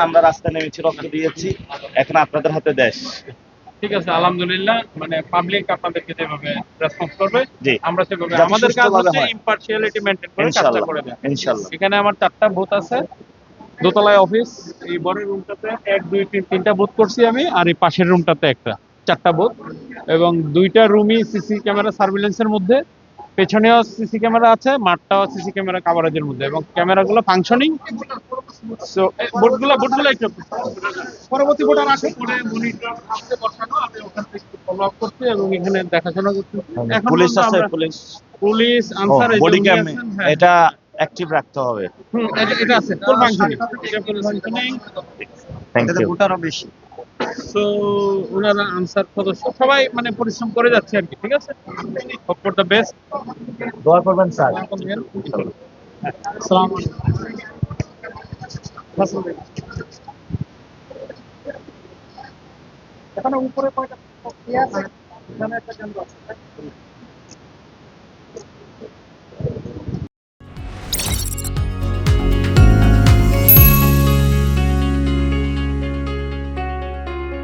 আমরা রাস্তায় নেমেছি, রক্ত দিয়েছি, এখন আপনাদের হাতে দেশ। ঠিক আছে, আলহামদুলিল্লাহ। মানে পাবলিক আপনাদেরকে যেভাবে রেসপন্স করবে জি, আমরা সেভাবে, যাতে আমাদের কাজ সুষ্ঠুভাবে হচ্ছে হয়। ইম্পার্শিয়ালিটি মেনটেন করে কাজটা ইনশাল্লাহ, করে দেওয়া। ইনশাল্লাহ। এখানে আমার 4টা বুথ আছে, দোতলায় অফিস, এই বড় রুমটাতে 1 2 3 3টা বুথ করছি আমি, আর এই পাশের রুমটাতে একটা, 4টা বুথ, এবং 2টা রুমই সিসি ক্যামেরা সার্ভিলেন্সের মধ্যে, পেছনেও সিসি ক্যামেরা আছে, মাঠটাও সিসি ক্যামেরা কভারেজের মধ্যে, এবং ক্যামেরাগুলো ফাংশনিং। সো বোর্ডগুলো একটু পরবর্তী ভোটার আসে পরে মনিটর আসতে বসানো, আমি ওখান থেকে ফলো আপ করছি এবং এখানে দেখাশোনা করছি। এখন পুলিশ পর্যন্ত আছে, আমরা পুলিশ। পুলিশ ও, আনসার, এই যে বডি উনি ক্যাম আছেন, হ্যাঁ, এটা অ্যাক্টিভ রাখতে হবে। এটা আছে ফুল ফাংশনিং, এটা ফুল ফাংশনিং। Thank you. ভোটারও বেশি। সো ওনারা আনসার সদস্য সবাই মানে পরিশ্রম করে যাচ্ছে আর কি। ঠিক আছে, হোপ ফর দ্য বেস্ট। দোয়া করবেন স্যার। আসসালামু আলাইকুম। এখানে উপরে কয়টা আছে? এখানে একটা কেন্দ্র আছে।